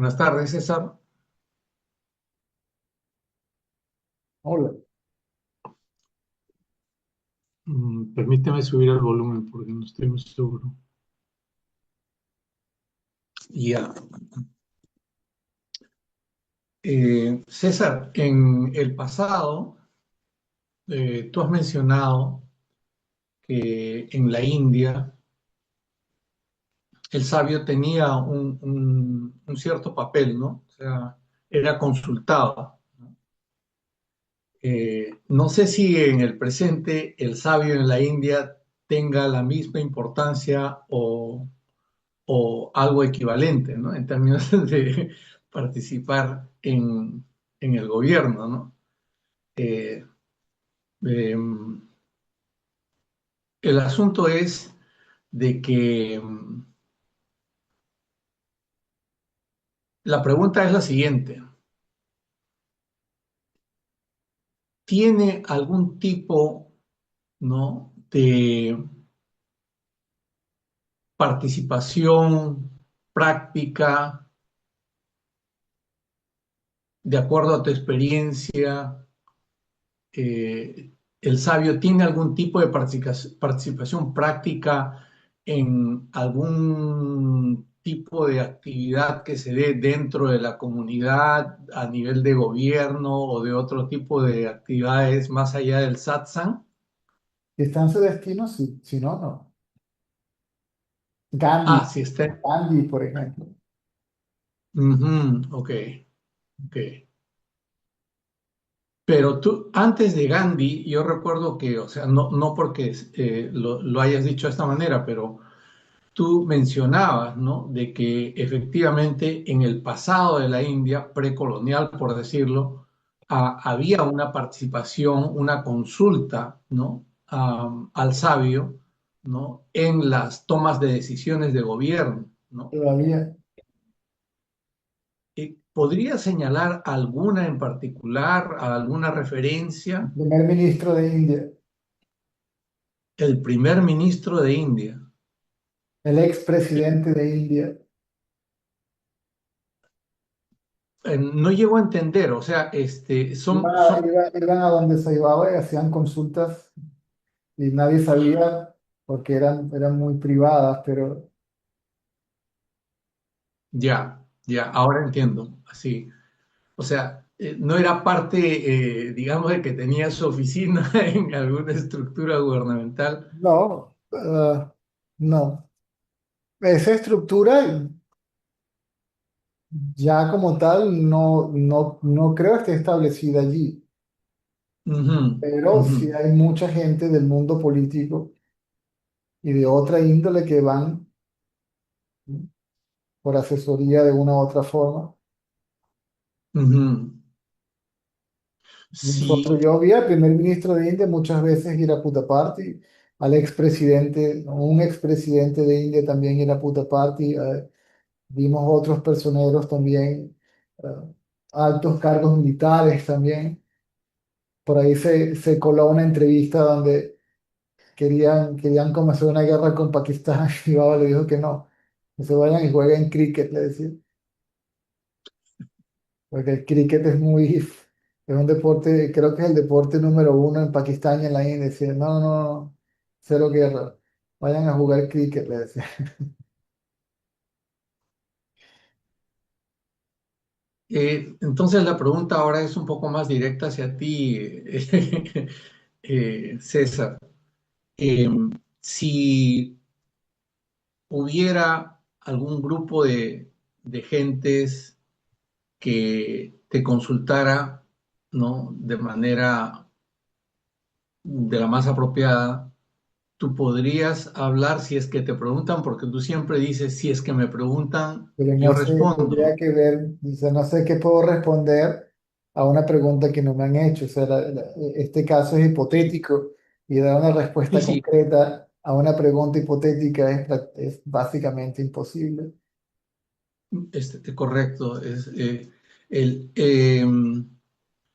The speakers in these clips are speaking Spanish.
Buenas tardes, César. Hola. Permíteme subir el volumen porque no estoy muy seguro. Ya. César, en el pasado, tú has mencionado que en la India el sabio tenía un cierto papel, ¿no? O sea, era consultado. No sé si en el presente el sabio en la India tenga la misma importancia o algo equivalente, ¿no? En términos de participar en el gobierno, ¿no? Eh, eh, el asunto es de que la pregunta es la siguiente. ¿Tiene algún tipo, ¿no? de participación práctica de acuerdo a tu experiencia? ¿El sabio tiene algún tipo de participación práctica en algún tipo de actividad que se dé dentro de la comunidad a nivel de gobierno o de otro tipo de actividades más allá del satsang? Si está en su destino, sí. Si no, no. Ah, Gandhi, sí está. Gandhi, por ejemplo. Ujú, ok, ok. Pero tú, antes de Gandhi, yo recuerdo que, o sea, no porque lo hayas dicho de esta manera, pero tú mencionabas, ¿no? De que efectivamente en el pasado de la India, precolonial, por decirlo, había una participación, una consulta, ¿no? Al sabio, ¿no? En las tomas de decisiones de gobierno, ¿no? Todavía. ¿Podría señalar alguna en particular, alguna El referencia? primer ministro de India, El primer ministro de India. el expresidente de India. No llego a entender, o sea, Iban a, son, iban a donde se iba y hacían consultas y nadie sabía porque eran muy privadas, pero ya, ya, ahora entiendo, así. O sea, no era parte, digamos, de que tenía su oficina en alguna estructura gubernamental. no, no. Esa estructura ya como tal no creo esté establecida allí, Ujú, pero ujú, sí hay mucha gente del mundo político y de otra índole que van por asesoría de una u otra forma. ujú. Sí, Yo vi al primer ministro de India muchas veces ir a Puta Party, al expresidente, un expresidente de India también ir a Puta Party, vimos otros personeros también, eh, altos cargos militares también. Por ahí se coló una entrevista donde querían comenzar una guerra con Pakistán y Baba le dijo que se vayan y jueguen cricket, le decía. Porque el cricket es un deporte, creo que es el deporte número uno en Pakistán y en la India. Decía, no, no, no, cero guerra, vayan a jugar cricket, le decía. entonces la pregunta ahora es un poco más directa hacia ti, César. Eh, si hubiera algún grupo de gentes que te consultara, ¿no? De manera de la más apropiada, tú podrías hablar si es que te preguntan, porque tú siempre dices, si es que me preguntan, Pero yo no sé, respondo. tendría que ver, dice, no sé qué puedo responder a una pregunta que no me han hecho. O sea, este caso es hipotético y dar una Sí, respuesta sí, concreta a una pregunta hipotética es básicamente imposible. correcto. El,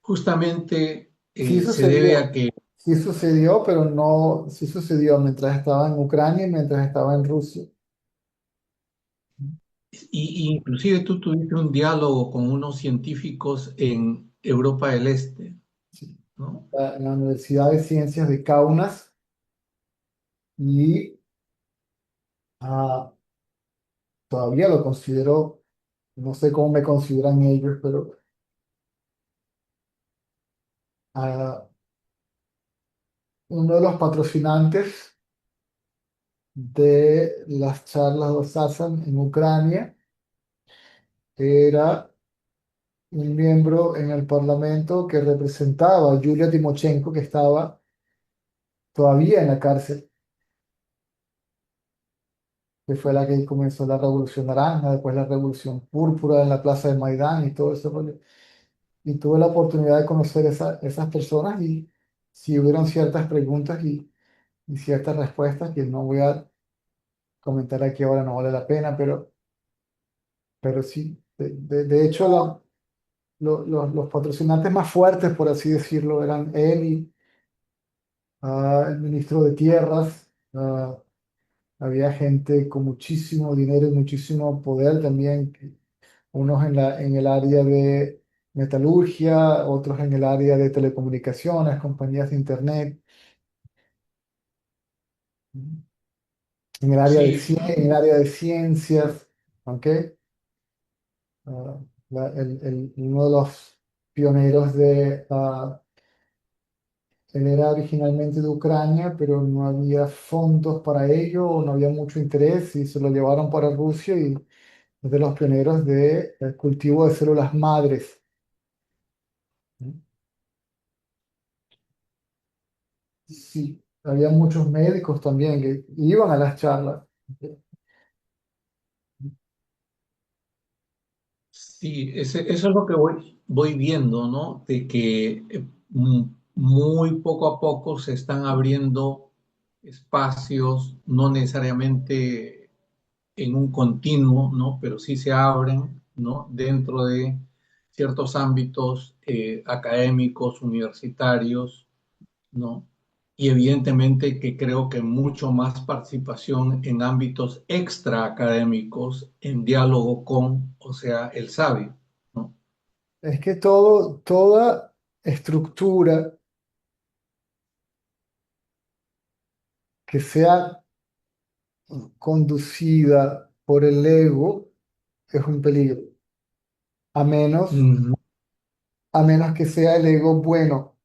justamente Sí se debe sucedió, a que, sí sucedió, pero no, sí sucedió mientras estaba en Ucrania y mientras estaba en Rusia. Y inclusive tú tuviste un diálogo con unos científicos en Europa del Este, Sí. ¿no? En la Universidad de Ciencias de Kaunas y ah, todavía lo considero, no sé cómo me consideran ellos, pero ah, uno de los patrocinantes de las charlas de Sasan en Ucrania era un miembro en el Parlamento que representaba a Yulia Timochenko, que estaba todavía en la cárcel, que fue la que comenzó la Revolución Naranja, después la Revolución Púrpura en la Plaza de Maidán y todo eso. Y tuve la oportunidad de conocer esas personas y si hubieron ciertas preguntas y ciertas respuestas que no voy a comentar aquí ahora, no vale la pena, pero sí, de hecho los patrocinantes más fuertes, por así decirlo, eran él y el ministro de Tierras. Había gente con muchísimo dinero y muchísimo poder también, unos en el área de metalurgia, otros en el área de telecomunicaciones, compañías de internet, en el área de, Sí, en el área de ciencias, ¿ok? Uno de los pioneros él era originalmente de Ucrania, pero no había fondos para ello, o no había mucho interés y se lo llevaron para Rusia y es de los pioneros del cultivo de células madres. Sí, había muchos médicos también que iban a las charlas. sí, eso es lo que voy viendo, ¿no? De que muy poco a poco se están abriendo espacios, no necesariamente en un continuo, ¿no? Pero sí se abren, ¿no? Dentro de ciertos ámbitos académicos, universitarios, ¿no? Y evidentemente que creo que mucho más participación en ámbitos extra académicos, en diálogo con, o sea, el sabio, ¿no? Es que toda estructura que sea conducida por el ego es un peligro, a menos, Mm, a menos que sea el ego bueno,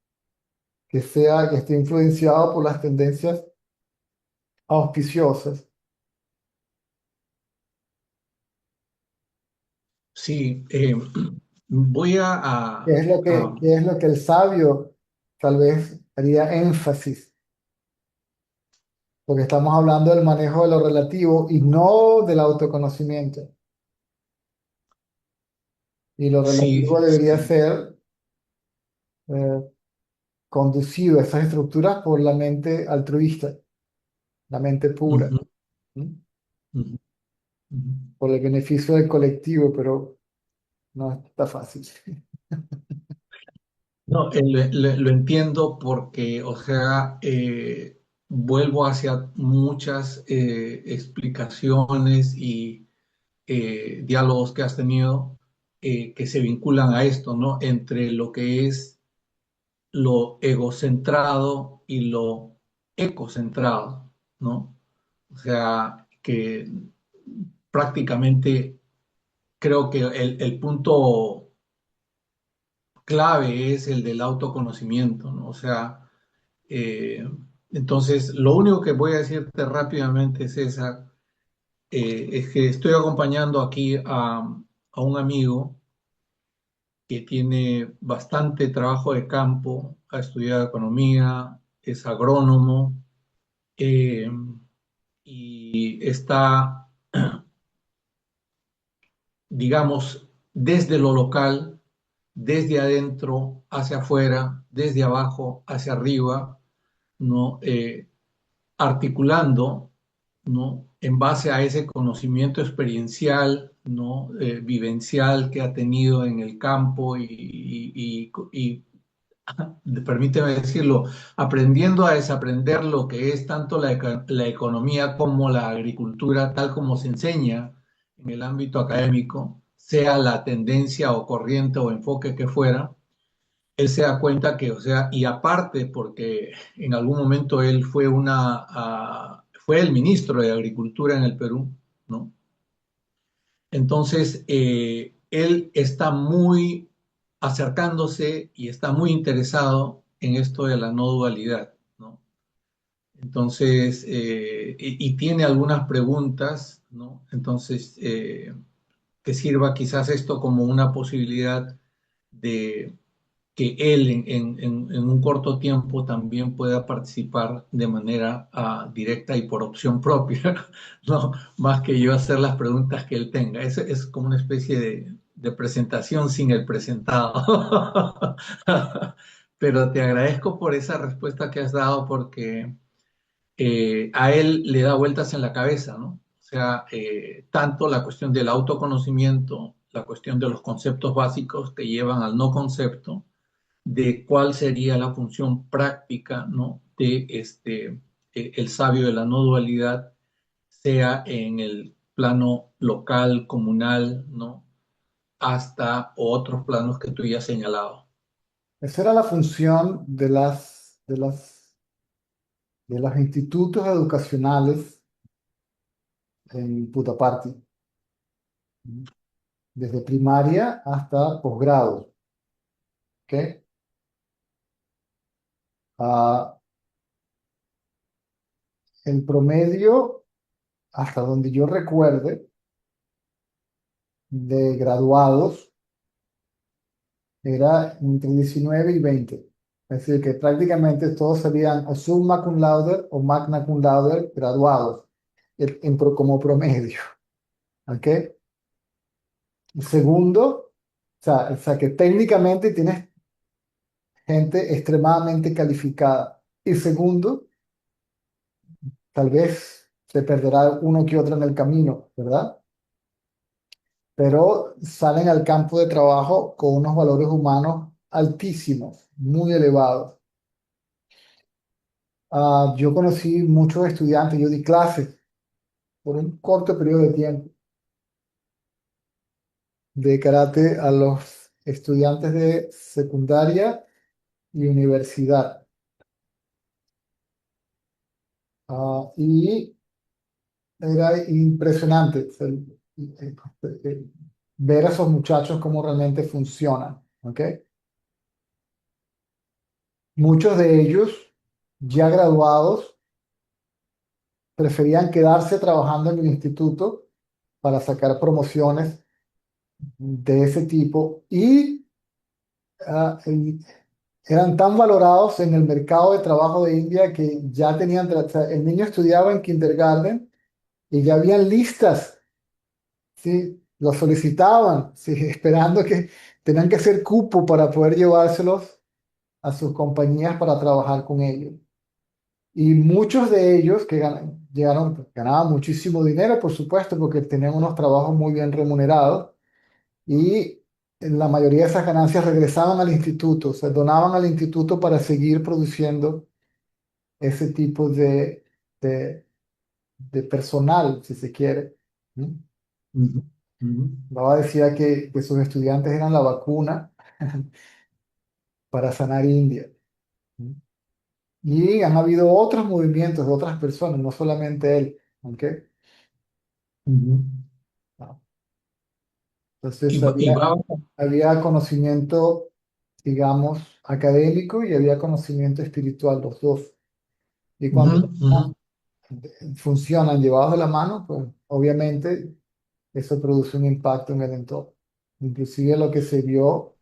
que esté influenciado por las tendencias auspiciosas, sí, voy que es lo que el sabio tal vez haría énfasis, porque estamos hablando del manejo de lo relativo y no del autoconocimiento. Y lo relativo sí, debería sí. ser eh, conducido, esas estructuras, por la mente altruista, la mente pura, Ujú, ¿no? ujú, ujú. Por el beneficio del colectivo, pero no está fácil. No, lo entiendo porque, o sea, vuelvo hacia muchas explicaciones y diálogos que has tenido que se vinculan a esto, ¿no? Entre lo que es lo egocentrado y lo ecocentrado, ¿no? O sea, que prácticamente creo que el punto clave es el del autoconocimiento, ¿no? O sea, eh, entonces, lo único que voy a decirte rápidamente, César, es que estoy acompañando aquí a un amigo que tiene bastante trabajo de campo, ha estudiado economía, es agrónomo eh, y está, digamos, desde lo local, desde adentro hacia afuera, desde abajo hacia arriba, ¿no? Articulando, ¿no? En base a ese conocimiento experiencial, ¿no? Vivencial que ha tenido en el campo y permíteme decirlo, aprendiendo a desaprender lo que es tanto la economía como la agricultura, tal como se enseña en el ámbito académico, sea la tendencia o corriente o enfoque que fuera, él se da cuenta que, o sea, y aparte porque en algún momento él fue fue el ministro de Agricultura en el Perú, ¿no? Entonces, él está muy acercándose y está muy interesado en esto de la no dualidad, ¿no? Entonces, y tiene algunas preguntas, ¿no? Entonces, que sirva quizás esto como una posibilidad de que él en un corto tiempo también pueda participar de manera directa y por opción propia, ¿no? Más que yo hacer las preguntas que él tenga. Es como una especie de presentación sin el presentado. Pero te agradezco por esa respuesta que has dado porque a él le da vueltas en la cabeza, ¿no? O sea, tanto la cuestión del autoconocimiento, la cuestión de los conceptos básicos que llevan al no concepto, de cuál sería la función práctica, ¿no? De el sabio de la no dualidad, sea en el plano local, comunal, ¿no? Hasta otros planos que tú ya has señalado. Esa era la función de los institutos educacionales en Puttaparthi, desde primaria hasta posgrado, ¿ok? Ah, el promedio, hasta donde yo recuerde, de graduados era entre 19 y 20. Es decir, que prácticamente todos serían o summa cum laude o magna cum laude graduados como promedio. ¿Ok? Y segundo, o sea que técnicamente tienes gente extremadamente calificada. Y segundo, tal vez se perderá uno que otro en el camino, ¿verdad? Pero salen al campo de trabajo con unos valores humanos altísimos, muy elevados. Yo conocí muchos estudiantes, yo di clases por un corto periodo de tiempo de karate a los estudiantes de secundaria y universidad. Y era impresionante, o sea, ver a esos muchachos cómo realmente funcionan, ¿ok? Muchos de ellos, ya graduados, preferían quedarse trabajando en el instituto para sacar promociones de ese tipo y y eran tan valorados en el mercado de trabajo de India que ya tenían, o sea, el niño estudiaba en kindergarten y ya habían listas, ¿sí? Lo solicitaban, ¿sí? Esperando que tenían que hacer cupo para poder llevárselos a sus compañías para trabajar con ellos. Y muchos de ellos que llegaron, ganaban muchísimo dinero, por supuesto, porque tenían unos trabajos muy bien remunerados y la mayoría de esas ganancias regresaban al instituto, se donaban al instituto para seguir produciendo ese tipo de, de personal, si se quiere. ¿Mm? Ujú, ujú, Baba decía que sus estudiantes eran la vacuna para sanar India. ¿Mm? Y han habido otros movimientos de otras personas, no solamente él. ¿Ok? ujú. Ah, entonces Y va. había conocimiento, digamos, académico y había conocimiento espiritual, los dos. Y Ujú, cuando ujú, funcionan llevados de la mano, pues obviamente eso produce un impacto en el entorno. Inclusive lo que se vio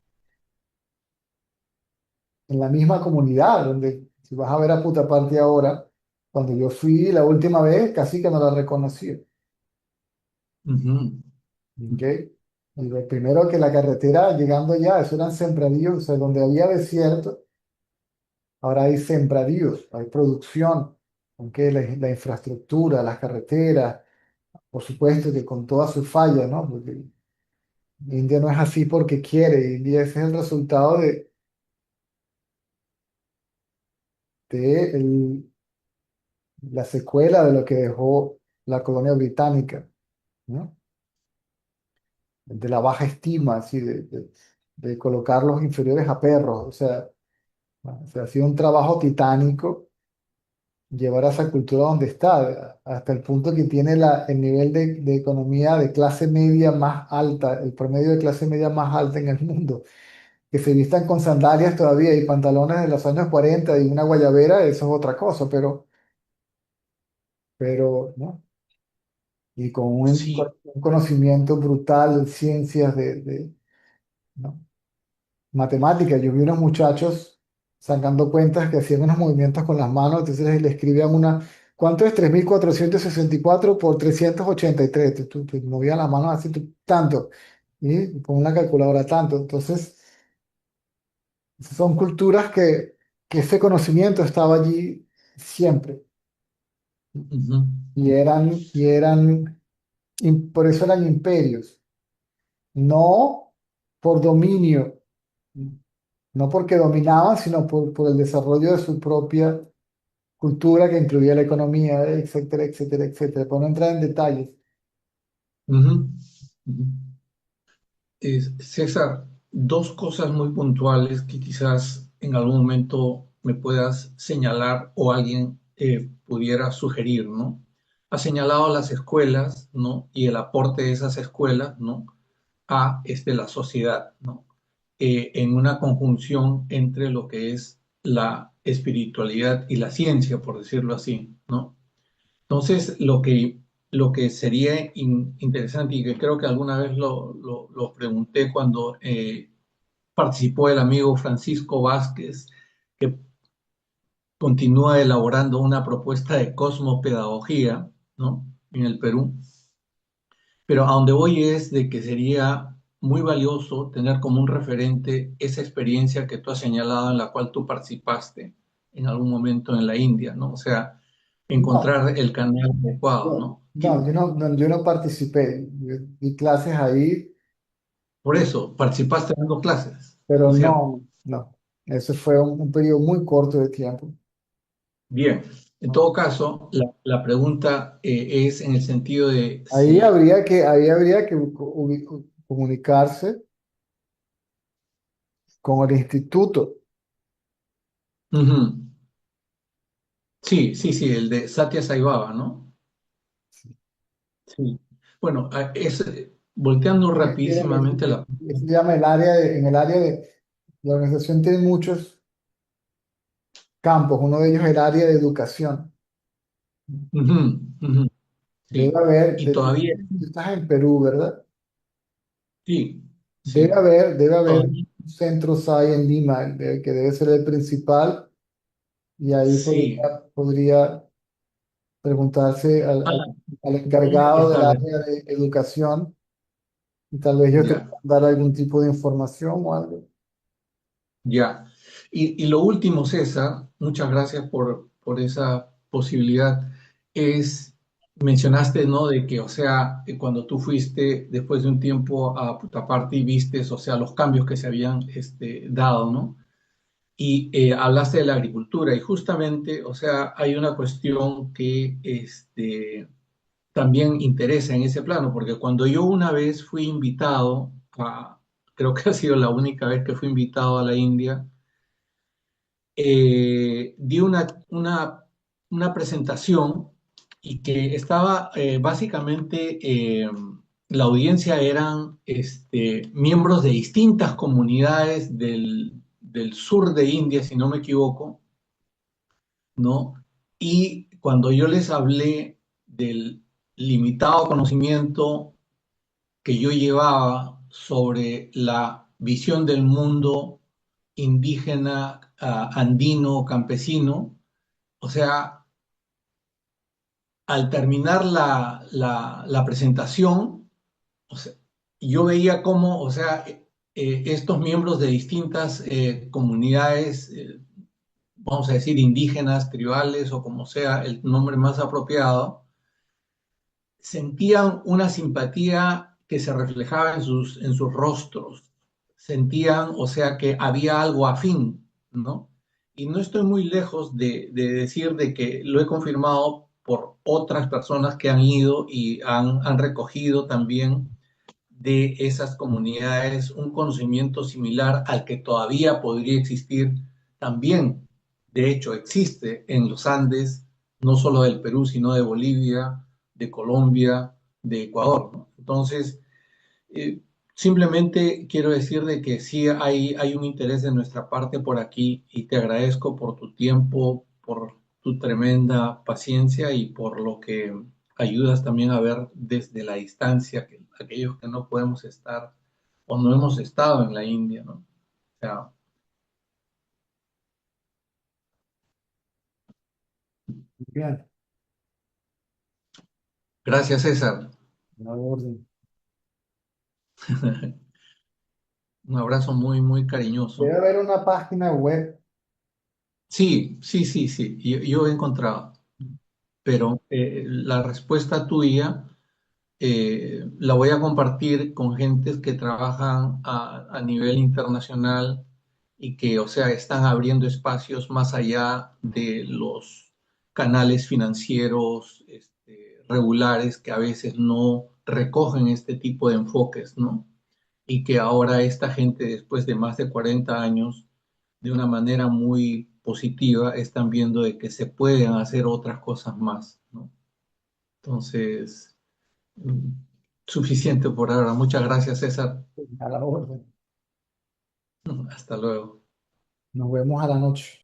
en la misma comunidad, donde si vas a ver a Puttaparthi ahora, cuando yo fui la última vez, casi que no la reconocí. ujú, ¿Ok? Y lo primero que la carretera llegando allá, eso eran sembradíos, o sea, donde había desierto, ahora hay sembradíos, hay producción, aunque la infraestructura, las carreteras, por supuesto que con todas sus fallas, ¿no? Porque India no es así porque quiere, India ese es el resultado de la secuela de lo que dejó la colonia británica, ¿no? de la baja estima, así, de colocar los inferiores a perros. O sea, ha sido un trabajo titánico llevar a esa cultura donde está, hasta el punto que tiene el nivel de economía de clase media más alta, el promedio de clase media más alta en el mundo. Que se vistan con sandalias todavía y pantalones de los años 40 y una guayabera, eso es otra cosa, ¿no? Y con Sí. un conocimiento brutal de ciencias, ¿no? Matemáticas. Yo vi unos muchachos sacando cuentas que hacían unos movimientos con las manos, entonces le escribían ¿cuánto es 3.464 por 383? Tú movías las manos así, tanto, y con una calculadora tanto. Entonces, son culturas que ese conocimiento estaba allí siempre Ujú, por eso eran imperios, no por dominio, no porque dominaban, sino por el desarrollo de su propia cultura que incluía la economía, etcétera, etcétera, etcétera. Por no entrar en detalles. ujú, ujú. César, dos cosas muy puntuales que quizás en algún momento me puedas señalar o alguien pudiera sugerir, ¿no? Has señalado las escuelas, ¿no? Y el aporte de esas escuelas, ¿no? A la sociedad, ¿no? En una conjunción entre lo que es la espiritualidad y la ciencia, por decirlo así, ¿no? Entonces, lo que sería interesante y que creo que alguna vez lo pregunté cuando participó el amigo Francisco Vázquez, que continúa elaborando una propuesta de cosmopedagogía, ¿no? En el Perú. Pero a donde voy es de que sería muy valioso tener como un referente esa experiencia que tú has señalado en la cual tú participaste en algún momento en la India, ¿no? O sea, No, encontrar el canal adecuado, ¿no? yo no participé. Yo di clases ahí, Por eso, participaste dando clases, ¿no pero es cierto? no. Ese fue un periodo muy corto de tiempo. Bien, en todo caso, la pregunta es en el sentido de si... Ahí habría que comunicarse con el instituto. Ujú. Sí, sí, sí, el de Satya Sai Baba, ¿no? Sí. Bueno, volteando rapidísimamente la... Se llama en el área la organización tiene muchos campos, uno de ellos es el área de educación. Ujú, ujú, Debe sí, haber, y todavía, tú estás en Perú, ¿verdad? sí, sí, Debe haber todavía, centros hay en Lima, que debe ser el principal, y ahí sí. podría preguntarse Ah, al todavía encargado del establecer, área de educación, y tal vez ellos te ya. puedan dar algún tipo de información o algo. Ya. Y lo último, César, muchas gracias por esa posibilidad. Es, mencionaste, ¿no? De que, o sea, cuando tú fuiste después de un tiempo a Puttaparthi, vistes, o sea, los cambios que se habían dado, ¿no? Y hablaste de la agricultura y justamente, o sea, hay una cuestión que también interesa en ese plano, porque cuando yo una vez fui invitado creo que ha sido la única vez que fui invitado a la India, di una presentación y que estaba básicamente, la audiencia eran miembros de distintas comunidades del sur de India, si no me equivoco, ¿no? Y cuando yo les hablé del limitado conocimiento que yo llevaba sobre la visión del mundo indígena, andino, campesino, o sea, al terminar la presentación, o sea, yo veía cómo, o sea, estos miembros de distintas comunidades, vamos a decir indígenas, tribales o como sea el nombre más apropiado, sentían una simpatía que se reflejaba en sus rostros, sentían, o sea, que había algo afín, ¿no? Y no estoy muy lejos de decir de que lo he confirmado por otras personas que han ido y han recogido también de esas comunidades un conocimiento similar al que todavía podría existir también. De hecho, existe en los Andes, no solo del Perú, sino de Bolivia, de Colombia, de Ecuador, ¿no? Entonces, eh, simplemente quiero decir de que sí hay un interés de nuestra parte por aquí y te agradezco por tu tiempo, por tu tremenda paciencia y por lo que ayudas también a ver desde la distancia que aquellos que no podemos estar o no hemos estado en la India, ¿no? O sea, Bien, gracias, César. la orden. Un abrazo muy, muy cariñoso. Debe haber una página web. Sí, sí, sí, sí, yo he encontrado, pero la respuesta tuya la voy a compartir con gentes que trabajan a nivel internacional y que, o sea, están abriendo espacios más allá de los canales financieros regulares que a veces no recogen este tipo de enfoques, ¿no? Y que ahora esta gente, después de más de 40 años, de una manera muy positiva, están viendo de que se pueden hacer otras cosas más, ¿no? Entonces, mm, suficiente por ahora. Muchas gracias, César. A la orden. Hasta luego. Nos vemos a la noche.